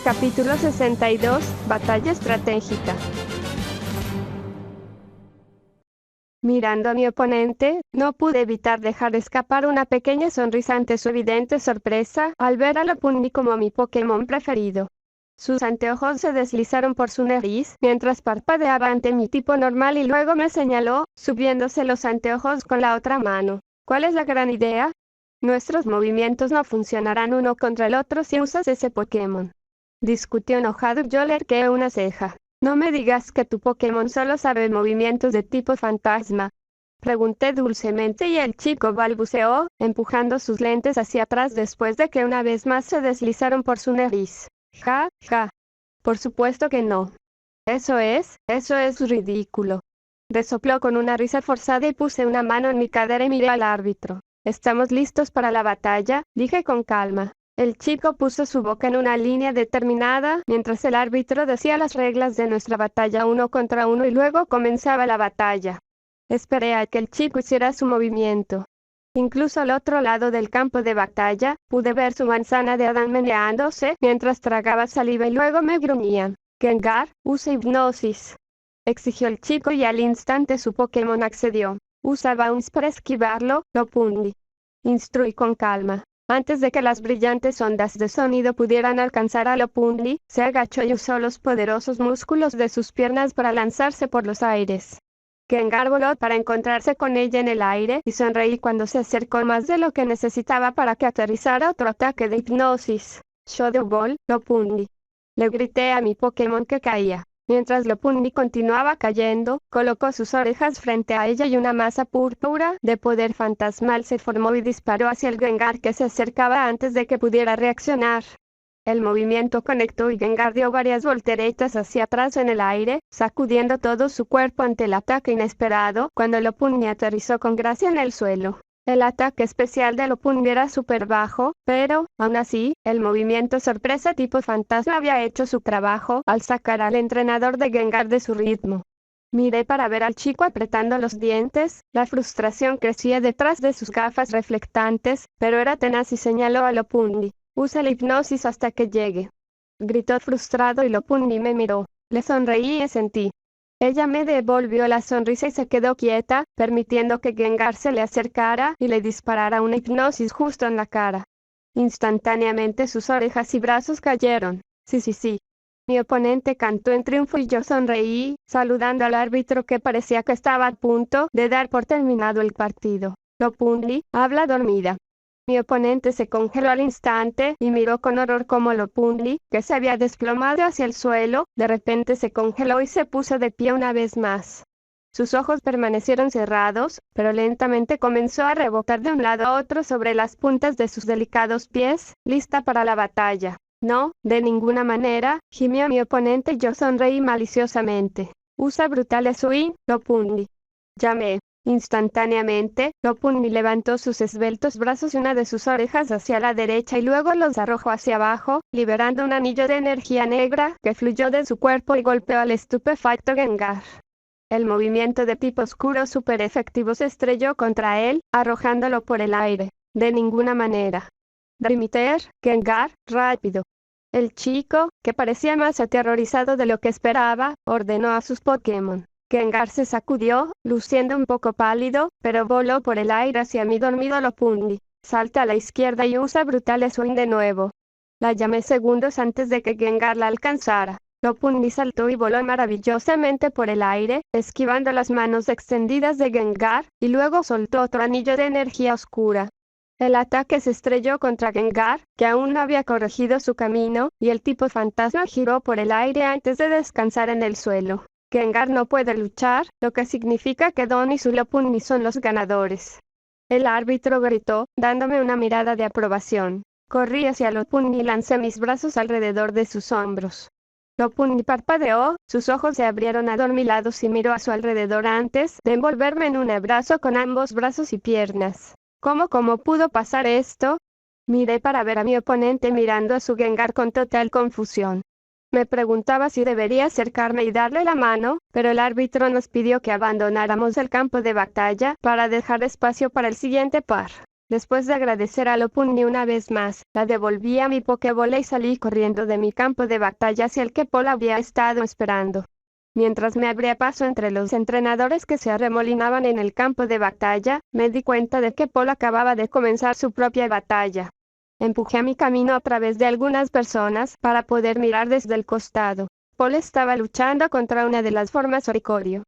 Capítulo 62, Batalla estratégica. Mirando a mi oponente, no pude evitar dejar escapar una pequeña sonrisa ante su evidente sorpresa al ver a Lopunny como mi Pokémon preferido. Sus anteojos se deslizaron por su nariz, mientras parpadeaba ante mi tipo normal y luego me señaló, subiéndose los anteojos con la otra mano. ¿Cuál es la gran idea? Nuestros movimientos no funcionarán uno contra el otro si usas ese Pokémon. Discutió enojado y yo le arqueé una ceja. No me digas que tu Pokémon solo sabe movimientos de tipo fantasma. Pregunté dulcemente y el chico balbuceó, empujando sus lentes hacia atrás después de que una vez más se deslizaron por su nariz. Ja, ja. Por supuesto que no. Eso es ridículo. Resopló con una risa forzada y puse una mano en mi cadera y miré al árbitro. ¿Estamos listos para la batalla?, dije con calma. El chico puso su boca en una línea determinada, mientras el árbitro decía las reglas de nuestra batalla 1 contra 1 y luego comenzaba la batalla. Esperé a que el chico hiciera su movimiento. Incluso al otro lado del campo de batalla, pude ver su manzana de Adán meneándose mientras tragaba saliva y luego me gruñía. Gengar, usa hipnosis, exigió el chico y al instante su Pokémon accedió. Usa Bounce para esquivarlo, Lopunny. Instruí con calma. Antes de que las brillantes ondas de sonido pudieran alcanzar a Lopunny, se agachó y usó los poderosos músculos de sus piernas para lanzarse por los aires. Gengar voló para encontrarse con ella en el aire y sonreí cuando se acercó más de lo que necesitaba para que aterrizara otro ataque de hipnosis. Shadow Ball, Lopunny. Le grité a mi Pokémon que caía. Mientras Lopunny continuaba cayendo, colocó sus orejas frente a ella y una masa púrpura de poder fantasmal se formó y disparó hacia el Gengar que se acercaba antes de que pudiera reaccionar. El movimiento conectó y Gengar dio varias volteretas hacia atrás en el aire, sacudiendo todo su cuerpo ante el ataque inesperado, cuando Lopunny aterrizó con gracia en el suelo. El ataque especial de Lopunny era súper bajo, pero, aún así, el movimiento sorpresa tipo fantasma había hecho su trabajo al sacar al entrenador de Gengar de su ritmo. Miré para ver al chico apretando los dientes, la frustración crecía detrás de sus gafas reflectantes, pero era tenaz y señaló a Lopunny. Usa la hipnosis hasta que llegue. Gritó frustrado y Lopunny me miró. Le sonreí y asentí. Ella me devolvió la sonrisa y se quedó quieta, permitiendo que Gengar se le acercara y le disparara una hipnosis justo en la cara. Instantáneamente sus orejas y brazos cayeron. Sí. Mi oponente cantó en triunfo y yo sonreí, saludando al árbitro que parecía que estaba a punto de dar por terminado el partido. Lopunny, habla dormida. Mi oponente se congeló al instante y miró con horror como Lopunny, que se había desplomado hacia el suelo, de repente se congeló y se puso de pie una vez más. Sus ojos permanecieron cerrados, pero lentamente comenzó a rebotar de un lado a otro sobre las puntas de sus delicados pies, lista para la batalla. No, de ninguna manera, gimió mi oponente y yo sonreí maliciosamente. Usa brutal swing, Lopunny. Llamé. Instantáneamente, Lopunny levantó sus esbeltos brazos y una de sus orejas hacia la derecha y luego los arrojó hacia abajo, liberando un anillo de energía negra que fluyó de su cuerpo y golpeó al estupefacto Gengar. El movimiento de tipo oscuro super efectivo se estrelló contra él, arrojándolo por el aire. De ninguna manera. Dimiter, Gengar, rápido. El chico, que parecía más aterrorizado de lo que esperaba, ordenó a sus Pokémon. Gengar se sacudió, luciendo un poco pálido, pero voló por el aire hacia mi dormido Lopunny. Salta a la izquierda y usa brutal swing de nuevo. La llamé segundos antes de que Gengar la alcanzara. Lopunny saltó y voló maravillosamente por el aire, esquivando las manos extendidas de Gengar, y luego soltó otro anillo de energía oscura. El ataque se estrelló contra Gengar, que aún no había corregido su camino, y el tipo fantasma giró por el aire antes de descansar en el suelo. Gengar no puede luchar, lo que significa que Don y su Lopunny son los ganadores. El árbitro gritó, dándome una mirada de aprobación. Corrí hacia Lopunny y lancé mis brazos alrededor de sus hombros. Lopunny parpadeó, sus ojos se abrieron adormilados y miró a su alrededor antes de envolverme en un abrazo con ambos brazos y piernas. ¿Cómo pudo pasar esto? Miré para ver a mi oponente mirando a su Gengar con total confusión. Me preguntaba si debería acercarme y darle la mano, pero el árbitro nos pidió que abandonáramos el campo de batalla para dejar espacio para el siguiente par. Después de agradecer a Lopunny una vez más, la devolví a mi Pokébola y salí corriendo de mi campo de batalla hacia el que Paul había estado esperando. Mientras me abría paso entre los entrenadores que se arremolinaban en el campo de batalla, me di cuenta de que Paul acababa de comenzar su propia batalla. Empujé mi camino a través de algunas personas para poder mirar desde el costado. Paul estaba luchando contra una de las formas Oricorio.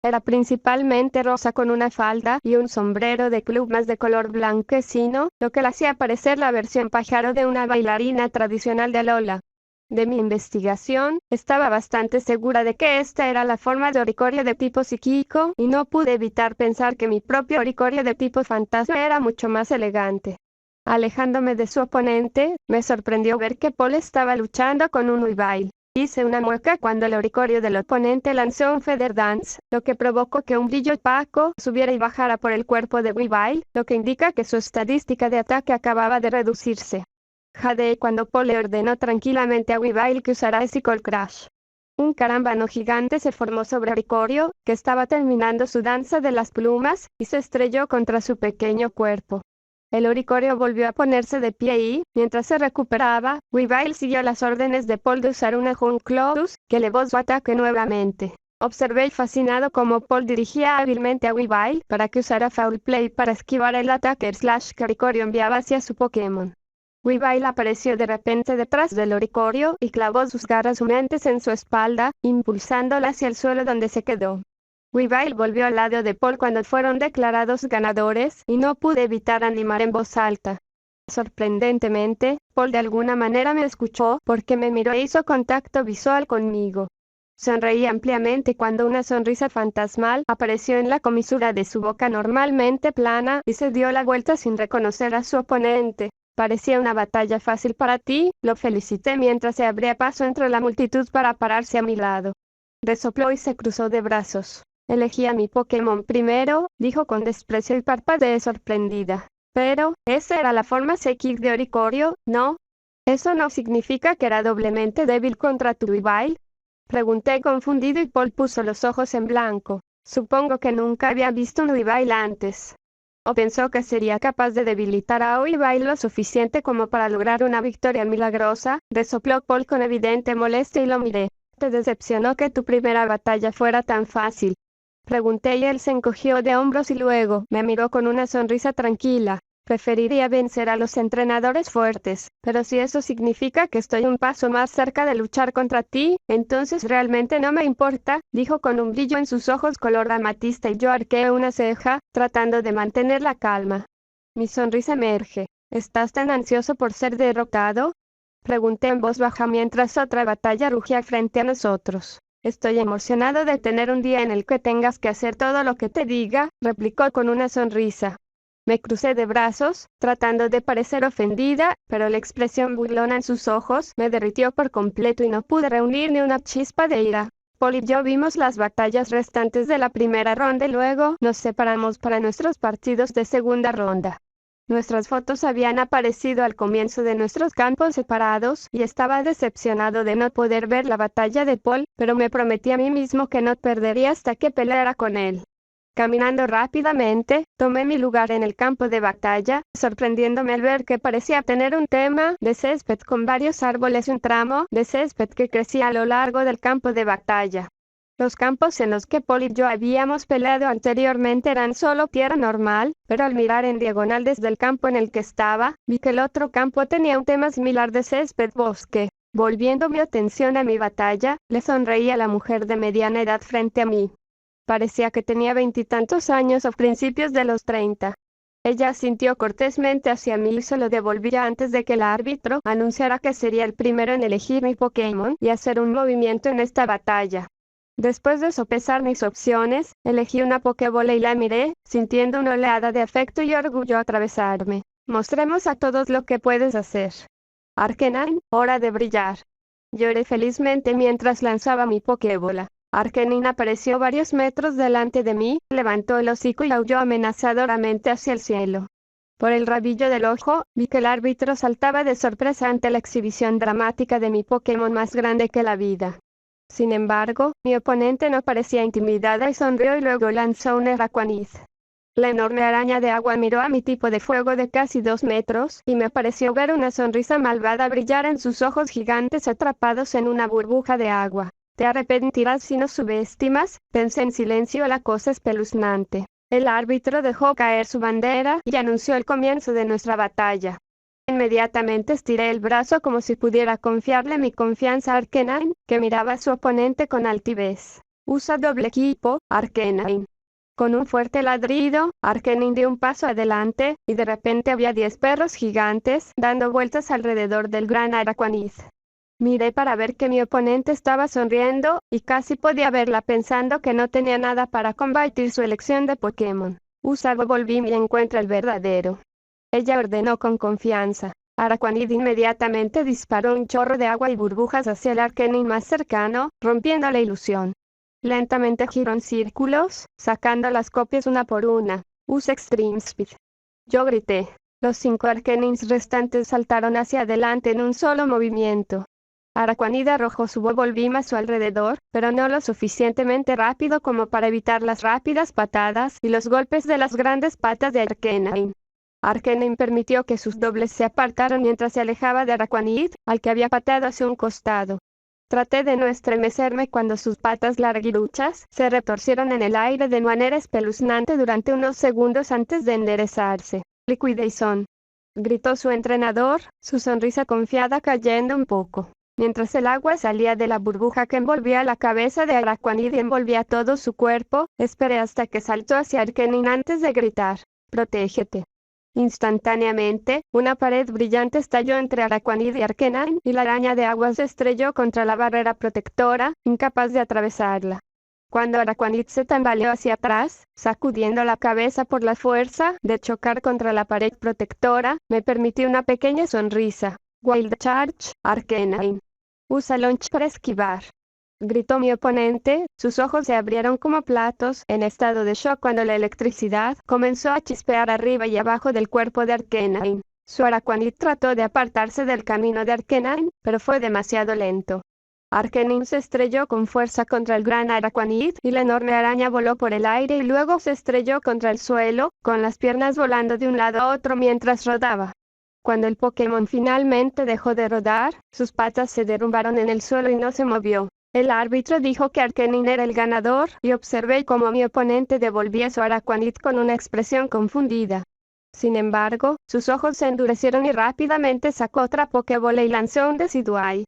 Era principalmente rosa con una falda y un sombrero de plumas de color blanquecino, lo que le hacía parecer la versión pájaro de una bailarina tradicional de Alola. De mi investigación, estaba bastante segura de que esta era la forma de Oricorio de tipo psíquico, y no pude evitar pensar que mi propio Oricorio de tipo fantasma era mucho más elegante. Alejándome de su oponente, me sorprendió ver que Paul estaba luchando con un Weavile. Hice una mueca cuando el Oricorio del oponente lanzó un Feather Dance, lo que provocó que un brillo opaco subiera y bajara por el cuerpo de Weavile, lo que indica que su estadística de ataque acababa de reducirse. Jadeé cuando Paul le ordenó tranquilamente a Weavile que usara Icicle Crash. Un carámbano gigante se formó sobre Oricorio, que estaba terminando su danza de las plumas, y se estrelló contra su pequeño cuerpo. El Oricorio volvió a ponerse de pie y, mientras se recuperaba, Weavile siguió las órdenes de Paul de usar una Junclorus, que elevó su ataque nuevamente. Observé fascinado cómo Paul dirigía hábilmente a Weavile para que usara Foul Play para esquivar el ataque que Oricorio enviaba hacia su Pokémon. Weavile apareció de repente detrás del Oricorio y clavó sus garras humeantes en su espalda, impulsándola hacia el suelo donde se quedó. Weavile volvió al lado de Paul cuando fueron declarados ganadores, y no pude evitar animar en voz alta. Sorprendentemente, Paul de alguna manera me escuchó porque me miró e hizo contacto visual conmigo. Sonreí ampliamente cuando una sonrisa fantasmal apareció en la comisura de su boca normalmente plana y se dio la vuelta sin reconocer a su oponente. Parecía una batalla fácil para ti, lo felicité mientras se abría paso entre la multitud para pararse a mi lado. Resopló y se cruzó de brazos. Elegí a mi Pokémon primero, dijo con desprecio y parpadeé sorprendida. Pero, esa era la forma psíquica de Oricorio, ¿no? ¿Eso no significa que era doblemente débil contra tu Weavile? Pregunté confundido y Paul puso los ojos en blanco. Supongo que nunca había visto un Weavile antes. ¿O pensó que sería capaz de debilitar a Weavile lo suficiente como para lograr una victoria milagrosa? Resopló Paul con evidente molestia y lo miré. ¿Te decepcionó que tu primera batalla fuera tan fácil? Pregunté y él se encogió de hombros y luego me miró con una sonrisa tranquila. Preferiría vencer a los entrenadores fuertes, pero si eso significa que estoy un paso más cerca de luchar contra ti, entonces realmente no me importa, dijo con un brillo en sus ojos color amatista y yo arqueé una ceja, tratando de mantener la calma. Mi sonrisa emerge. ¿Estás tan ansioso por ser derrotado? Pregunté en voz baja mientras otra batalla rugía frente a nosotros. Estoy emocionado de tener un día en el que tengas que hacer todo lo que te diga, replicó con una sonrisa. Me crucé de brazos, tratando de parecer ofendida, pero la expresión burlona en sus ojos me derritió por completo y no pude reunir ni una chispa de ira. Paul y yo vimos las batallas restantes de la primera ronda y luego nos separamos para nuestros partidos de segunda ronda. Nuestras fotos habían aparecido al comienzo de nuestros campos separados y estaba decepcionado de no poder ver la batalla de Paul, pero me prometí a mí mismo que no perdería hasta que peleara con él. Caminando rápidamente, tomé mi lugar en el campo de batalla, sorprendiéndome al ver que parecía tener un tema de césped con varios árboles y un tramo de césped que crecía a lo largo del campo de batalla. Los campos en los que Paul y yo habíamos peleado anteriormente eran solo tierra normal, pero al mirar en diagonal desde el campo en el que estaba, vi que el otro campo tenía un tema similar de césped bosque. Volviendo mi atención a mi batalla, le sonreí a la mujer de mediana edad frente a mí. Parecía que tenía 20 y tantos años o principios de los 30. Ella asintió cortésmente hacia mí y se lo devolví antes de que el árbitro anunciara que sería el primero en elegir mi Pokémon y hacer un movimiento en esta batalla. Después de sopesar mis opciones, elegí una Pokébola y la miré, sintiendo una oleada de afecto y orgullo atravesarme. Mostremos a todos lo que puedes hacer. Arcanine, hora de brillar. Lloré felizmente mientras lanzaba mi Pokébola. Arcanine apareció varios metros delante de mí, levantó el hocico y aulló amenazadoramente hacia el cielo. Por el rabillo del ojo, vi que el árbitro saltaba de sorpresa ante la exhibición dramática de mi Pokémon más grande que la vida. Sin embargo, mi oponente no parecía intimidada y sonrió y luego lanzó un Araquanid. La enorme araña de agua miró a mi tipo de fuego de casi 2 metros, y me pareció ver una sonrisa malvada brillar en sus ojos gigantes atrapados en una burbuja de agua. Te arrepentirás si nos subestimas, pensé en silencio la cosa espeluznante. El árbitro dejó caer su bandera y anunció el comienzo de nuestra batalla. Inmediatamente estiré el brazo como si pudiera confiarle mi confianza a Arcanine, que miraba a su oponente con altivez. Usa doble equipo, Arcanine. Con un fuerte ladrido, Arcanine dio un paso adelante, y de repente había 10 perros gigantes dando vueltas alrededor del gran Araquanid. Miré para ver que mi oponente estaba sonriendo, y casi podía verla pensando que no tenía nada para combatir su elección de Pokémon. Usa Bobolbim y encuentra el verdadero. Ella ordenó con confianza. Araquanid inmediatamente disparó un chorro de agua y burbujas hacia el Arcanine más cercano, rompiendo la ilusión. Lentamente giró en círculos, sacando las copias una por una. Usa Extreme Speed. Yo grité. Los 5 Arcanines restantes saltaron hacia adelante en un solo movimiento. Araquanid arrojó su Bobolbim a su alrededor, pero no lo suficientemente rápido como para evitar las rápidas patadas y los golpes de las grandes patas de Arcanine. Arcanine permitió que sus dobles se apartaran mientras se alejaba de Araquanid, al que había pateado hacia un costado. Traté de no estremecerme cuando sus patas larguiruchas se retorcieron en el aire de manera espeluznante durante unos segundos antes de enderezarse. Liquidation, gritó su entrenador, su sonrisa confiada cayendo un poco. Mientras el agua salía de la burbuja que envolvía la cabeza de Araquanid y envolvía todo su cuerpo, esperé hasta que saltó hacia Arcanine antes de gritar: «¡Protégete!». Instantáneamente, una pared brillante estalló entre Araquanid y Arcanine, y la araña de agua se estrelló contra la barrera protectora, incapaz de atravesarla. Cuando Araquanid se tambaleó hacia atrás, sacudiendo la cabeza por la fuerza de chocar contra la pared protectora, me permití una pequeña sonrisa. Wild Charge, Arcanine. Usa Launch para esquivar. Gritó mi oponente, sus ojos se abrieron como platos, en estado de shock cuando la electricidad comenzó a chispear arriba y abajo del cuerpo de Arcanine. Su Araquanid trató de apartarse del camino de Arcanine, pero fue demasiado lento. Arcanine se estrelló con fuerza contra el gran Araquanid, y la enorme araña voló por el aire y luego se estrelló contra el suelo, con las piernas volando de un lado a otro mientras rodaba. Cuando el Pokémon finalmente dejó de rodar, sus patas se derrumbaron en el suelo y no se movió. El árbitro dijo que Arcanine era el ganador, y observé cómo mi oponente devolvía su Araquanid con una expresión confundida. Sin embargo, sus ojos se endurecieron y rápidamente sacó otra Pokébola y lanzó un Decidueye.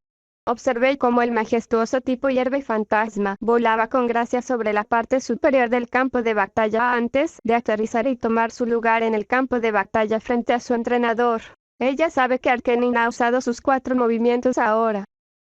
Observé cómo el majestuoso tipo hierba y fantasma volaba con gracia sobre la parte superior del campo de batalla antes de aterrizar y tomar su lugar en el campo de batalla frente a su entrenador. Ella sabe que Arcanine ha usado sus 4 movimientos ahora.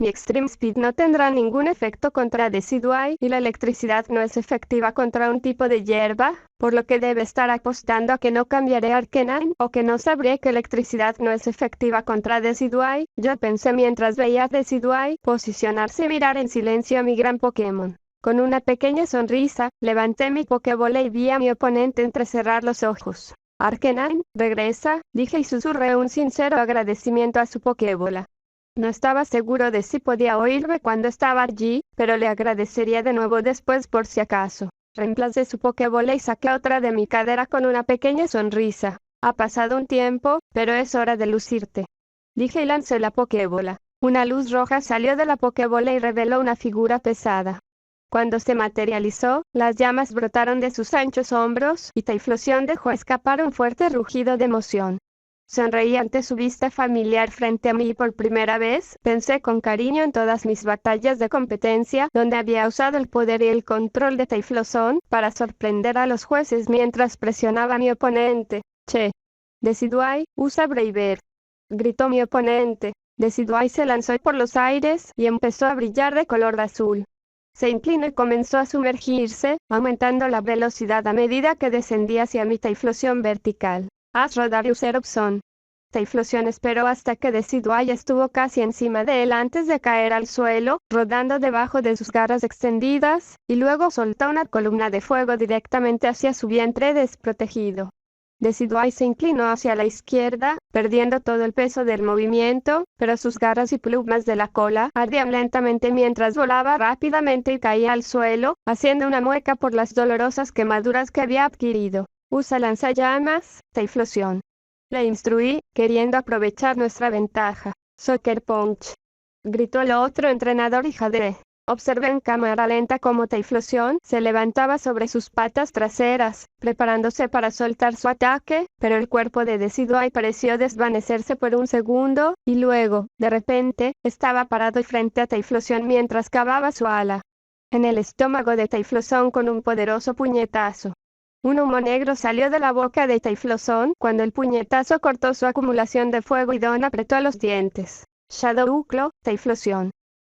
Mi Extreme Speed no tendrá ningún efecto contra Decidueye, y la electricidad no es efectiva contra un tipo de hierba, por lo que debe estar apostando a que no cambiaré a Arcanine, o que no sabré que electricidad no es efectiva contra Decidueye. Yo pensé mientras veía a Decidueye posicionarse y mirar en silencio a mi gran Pokémon. Con una pequeña sonrisa, levanté mi Pokébola y vi a mi oponente entrecerrar los ojos. «Arcanine, regresa», dije y susurré un sincero agradecimiento a su Pokébola. No estaba seguro de si podía oírme cuando estaba allí, pero le agradecería de nuevo después por si acaso. Reemplacé su Pokébola y saqué otra de mi cadera con una pequeña sonrisa. «Ha pasado un tiempo, pero es hora de lucirte», dije y lancé la Pokébola. Una luz roja salió de la Pokébola y reveló una figura pesada. Cuando se materializó, las llamas brotaron de sus anchos hombros, y Typhlosion dejó escapar un fuerte rugido de emoción. Sonreí ante su vista familiar frente a mí y por primera vez, pensé con cariño en todas mis batallas de competencia, donde había usado el poder y el control de Typhlosion para sorprender a los jueces mientras presionaba a mi oponente. «Che. Decidueye, usa Braver», gritó mi oponente. Decidueye se lanzó por los aires, y empezó a brillar de color azul. Se inclinó y comenzó a sumergirse, aumentando la velocidad a medida que descendía hacia mi Typhlosion vertical. «Haz rodar Useropson». Typhlosion esperó hasta que Decidueye estuvo casi encima de él antes de caer al suelo, rodando debajo de sus garras extendidas, y luego soltó una columna de fuego directamente hacia su vientre desprotegido. Decidueye se inclinó hacia la izquierda, perdiendo todo el peso del movimiento, pero sus garras y plumas de la cola ardían lentamente mientras volaba rápidamente y caía al suelo, haciendo una mueca por las dolorosas quemaduras que había adquirido. Usa lanzallamas, Typhlosion. Le instruí, queriendo aprovechar nuestra ventaja. Sucker Punch. Gritó el otro entrenador y jadeé. Observé en cámara lenta cómo Typhlosion se levantaba sobre sus patas traseras, preparándose para soltar su ataque, pero el cuerpo de Decidueye pareció desvanecerse por un segundo, y luego, de repente, estaba parado frente a Typhlosion mientras cavaba su ala en el estómago de Typhlosion con un poderoso puñetazo. Un humo negro salió de la boca de Typhlosion cuando el puñetazo cortó su acumulación de fuego y Don apretó los dientes. Shadow Claw, Typhlosion.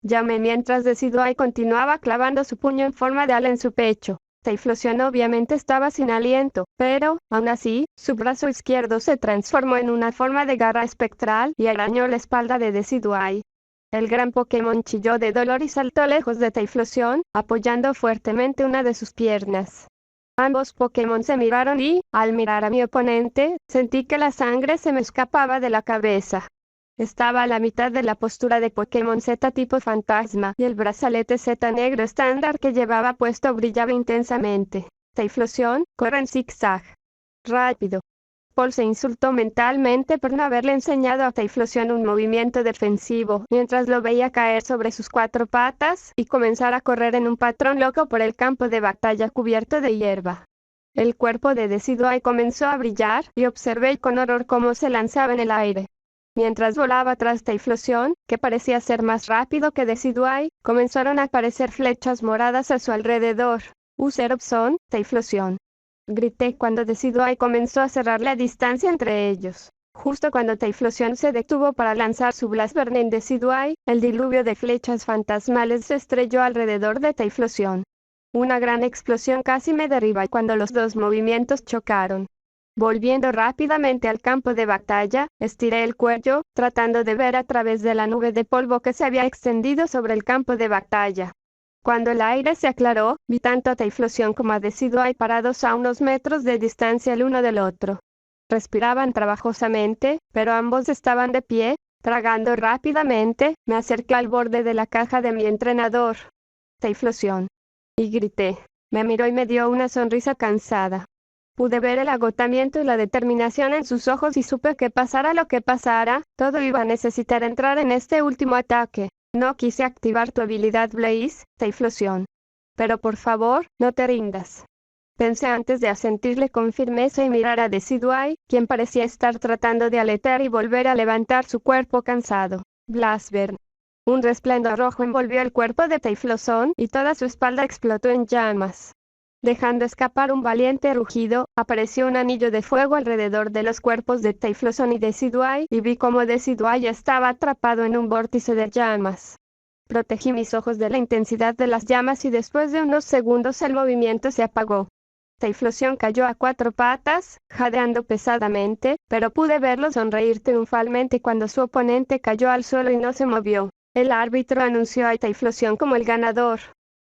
Llamé mientras Decidueye continuaba clavando su puño en forma de ala en su pecho. Typhlosion obviamente estaba sin aliento, pero, aún así, su brazo izquierdo se transformó en una forma de garra espectral y arañó la espalda de Decidueye. El gran Pokémon chilló de dolor y saltó lejos de Typhlosion, apoyando fuertemente una de sus piernas. Ambos Pokémon se miraron y, al mirar a mi oponente, sentí que la sangre se me escapaba de la cabeza. Estaba a la mitad de la postura de Pokémon Z tipo fantasma, y el brazalete Z negro estándar que llevaba puesto brillaba intensamente. Typhlosion, corre en zigzag. Rápido. Paul se insultó mentalmente por no haberle enseñado a Typhlosion un movimiento defensivo, mientras lo veía caer sobre sus 4 patas y comenzar a correr en un patrón loco por el campo de batalla cubierto de hierba. El cuerpo de Decidueye comenzó a brillar, y observé con horror cómo se lanzaba en el aire. Mientras volaba tras Typhlosion, que parecía ser más rápido que Decidueye, comenzaron a aparecer flechas moradas a su alrededor. Useropson, Typhlosion. Grité cuando Decidueye comenzó a cerrar la distancia entre ellos. Justo cuando Typhlosion se detuvo para lanzar su Blast Burn en Decidueye, el diluvio de flechas fantasmales se estrelló alrededor de Typhlosion. Una gran explosión casi me derriba cuando los dos movimientos chocaron. Volviendo rápidamente al campo de batalla, estiré el cuello, tratando de ver a través de la nube de polvo que se había extendido sobre el campo de batalla. Cuando el aire se aclaró, vi tanto a Typhlosion como a Decidueye parados a unos metros de distancia el uno del otro. Respiraban trabajosamente, pero ambos estaban de pie, tragando rápidamente. Me acerqué al borde de la caja de mi entrenador. Typhlosion. Y grité. Me miró y me dio una sonrisa cansada. Pude ver el agotamiento y la determinación en sus ojos y supe que pasara lo que pasara, todo iba a necesitar entrar en este último ataque. No quise activar tu habilidad Blaze, Typhlosion. Pero por favor, no te rindas. Pensé antes de asentirle con firmeza y mirar a Decidueye, quien parecía estar tratando de aletear y volver a levantar su cuerpo cansado. Blast Burn. Un resplandor rojo envolvió el cuerpo de Typhlosion y toda su espalda explotó en llamas. Dejando escapar un valiente rugido, apareció un anillo de fuego alrededor de los cuerpos de Typhlosion y Decidueye, y vi cómo Decidueye estaba atrapado en un vórtice de llamas. Protegí mis ojos de la intensidad de las llamas y después de unos segundos el movimiento se apagó. Typhlosion cayó a 4 patas, jadeando pesadamente, pero pude verlo sonreír triunfalmente cuando su oponente cayó al suelo y no se movió. El árbitro anunció a Typhlosion como el ganador.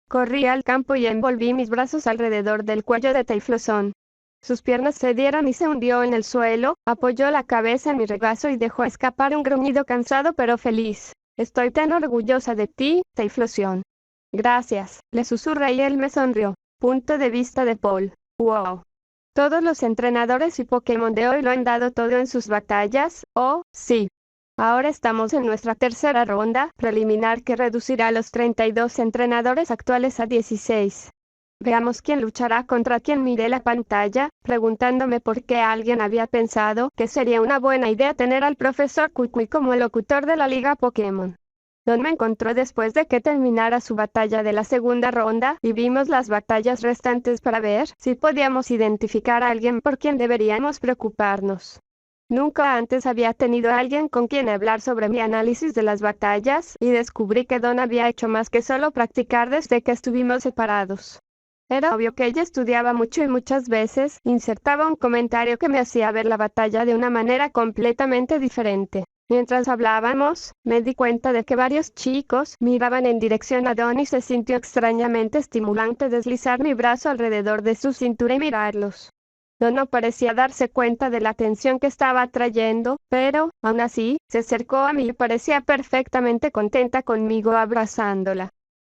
Corrí al campo y envolví mis brazos alrededor del cuello de Typhlosion. Sus piernas cedieron y se hundió en el suelo, apoyó la cabeza en mi regazo y dejó escapar un gruñido cansado pero feliz. Estoy tan orgullosa de ti, Typhlosion. Gracias, le susurré y él me sonrió. Punto de vista de Paul. Wow. Todos los entrenadores y Pokémon de hoy lo han dado todo en sus batallas, oh, sí. Ahora estamos en nuestra tercera ronda preliminar que reducirá a los 32 entrenadores actuales a 16. Veamos quién luchará contra quién. Miré la pantalla, preguntándome por qué alguien había pensado que sería una buena idea tener al profesor Kukui como el locutor de la Liga Pokémon. Don me encontró después de que terminara su batalla de la segunda ronda, y vimos las batallas restantes para ver si podíamos identificar a alguien por quien deberíamos preocuparnos. Nunca antes había tenido a alguien con quien hablar sobre mi análisis de las batallas, y descubrí que Don había hecho más que solo practicar desde que estuvimos separados. Era obvio que ella estudiaba mucho y muchas veces insertaba un comentario que me hacía ver la batalla de una manera completamente diferente. Mientras hablábamos, me di cuenta de que varios chicos miraban en dirección a Don y se sintió extrañamente estimulante deslizar mi brazo alrededor de su cintura y mirarlos. Don no parecía darse cuenta de la atención que estaba atrayendo, pero, aún así, se acercó a mí y parecía perfectamente contenta conmigo abrazándola.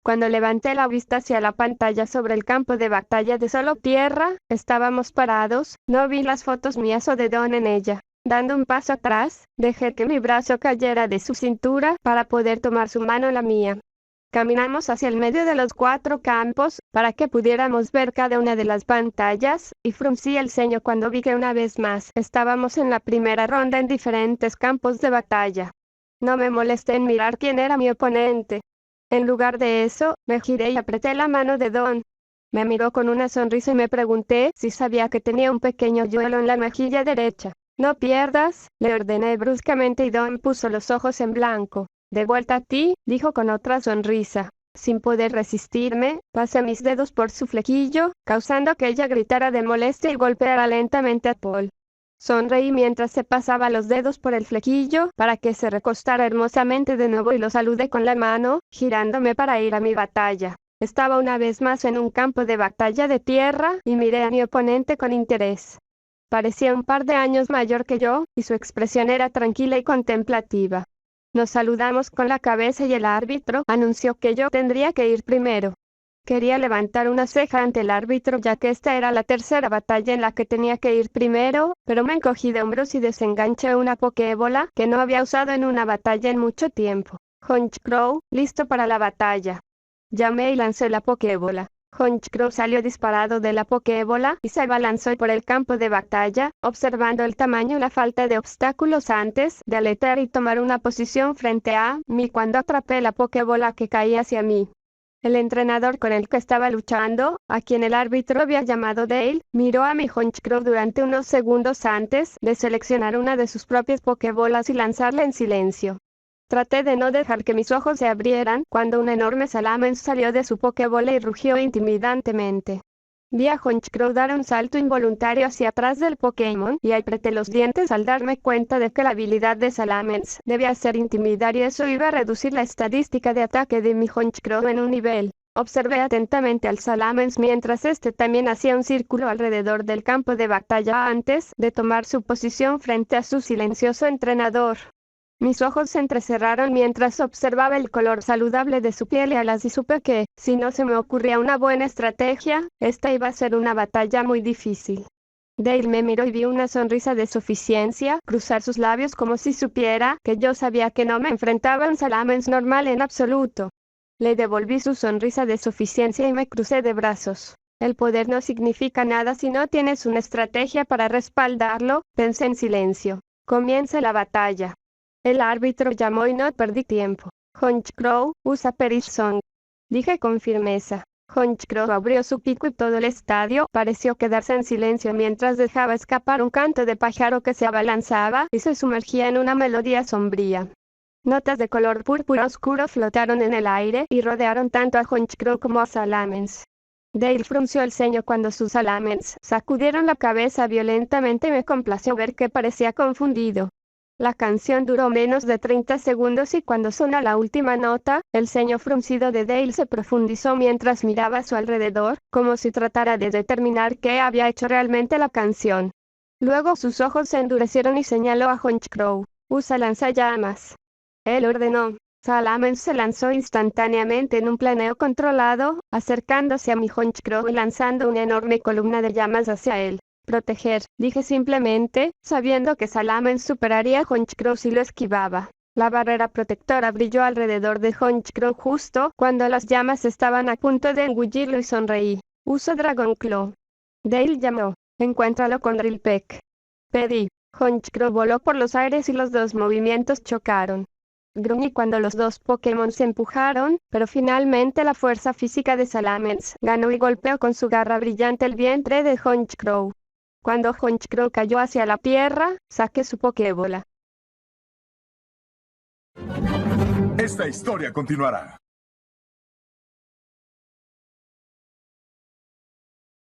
Cuando levanté la vista hacia la pantalla sobre el campo de batalla de solo tierra, estábamos parados, no vi las fotos mías o de Don en ella. Dando un paso atrás, dejé que mi brazo cayera de su cintura para poder tomar su mano en la mía. Caminamos hacia el medio de los 4 campos, para que pudiéramos ver cada una de las pantallas, y fruncí el ceño cuando vi que una vez más estábamos en la primera ronda en diferentes campos de batalla. No me molesté en mirar quién era mi oponente. En lugar de eso, me giré y apreté la mano de Don. Me miró con una sonrisa y me pregunté si sabía que tenía un pequeño hoyuelo en la mejilla derecha. No pierdas, le ordené bruscamente y Don puso los ojos en blanco. De vuelta a ti, dijo con otra sonrisa. Sin poder resistirme, pasé mis dedos por su flequillo, causando que ella gritara de molestia y golpeara lentamente a Paul. Sonreí mientras se pasaba los dedos por el flequillo, para que se recostara hermosamente de nuevo y lo saludé con la mano, girándome para ir a mi batalla. Estaba una vez más en un campo de batalla de tierra, y miré a mi oponente con interés. Parecía un par de años mayor que yo, y su expresión era tranquila y contemplativa. Nos saludamos con la cabeza y el árbitro anunció que yo tendría que ir primero. Quería levantar una ceja ante el árbitro ya que esta era la tercera batalla en la que tenía que ir primero, pero me encogí de hombros y desenganché una pokébola que no había usado en una batalla en mucho tiempo. Honchkrow, listo para la batalla. Llamé y lancé la pokébola. Honchkrow salió disparado de la pokébola y se abalanzó por el campo de batalla, observando el tamaño y la falta de obstáculos antes de aletear y tomar una posición frente a mí cuando atrapé la pokébola que caía hacia mí. El entrenador con el que estaba luchando, a quien el árbitro había llamado Dale, miró a mi Honchkrow durante unos segundos antes de seleccionar una de sus propias pokébolas y lanzarla en silencio. Traté de no dejar que mis ojos se abrieran cuando un enorme Salamence salió de su pokébola y rugió intimidantemente. Vi a Honchkrow dar un salto involuntario hacia atrás del Pokémon y apreté los dientes al darme cuenta de que la habilidad de Salamence debía ser intimidar y eso iba a reducir la estadística de ataque de mi Honchkrow en un nivel. Observé atentamente al Salamence mientras este también hacía un círculo alrededor del campo de batalla antes de tomar su posición frente a su silencioso entrenador. Mis ojos se entrecerraron mientras observaba el color saludable de su piel y alas y supe que, si no se me ocurría una buena estrategia, esta iba a ser una batalla muy difícil. Dale me miró y vi una sonrisa de suficiencia cruzar sus labios como si supiera que yo sabía que no me enfrentaba a un Salamence normal en absoluto. Le devolví su sonrisa de suficiencia y me crucé de brazos. El poder no significa nada si no tienes una estrategia para respaldarlo, pensé en silencio. Comienza la batalla. El árbitro llamó y no perdí tiempo. Honchkrow, usa Perish Song. Dije con firmeza. Honchkrow abrió su pico y todo el estadio pareció quedarse en silencio mientras dejaba escapar un canto de pájaro que se abalanzaba y se sumergía en una melodía sombría. Notas de color púrpura oscuro flotaron en el aire y rodearon tanto a Honchkrow como a Salamence. Dale frunció el ceño cuando sus Salamence sacudieron la cabeza violentamente y me complació ver que parecía confundido. La canción duró menos de 30 segundos y cuando sonó la última nota, el ceño fruncido de Dale se profundizó mientras miraba a su alrededor, como si tratara de determinar qué había hecho realmente la canción. Luego sus ojos se endurecieron y señaló a Honchkrow. Usa lanzallamas. Él ordenó. Salamence se lanzó instantáneamente en un planeo controlado, acercándose a mi Honchkrow y lanzando una enorme columna de llamas hacia él. Proteger, dije simplemente, sabiendo que Salamence superaría a Honchkrow si lo esquivaba. La barrera protectora brilló alrededor de Honchkrow justo cuando las llamas estaban a punto de engullirlo y sonreí. Uso Dragon Claw. Dale llamó. Encuéntralo con Drill Peck. Pedí. Honchkrow voló por los aires y los dos movimientos chocaron. Gruñí cuando los dos Pokémon se empujaron, pero finalmente la fuerza física de Salamence ganó y golpeó con su garra brillante el vientre de Honchkrow. Cuando Honchkrow cayó hacia la tierra, saqué su Pokébola. Esta historia continuará.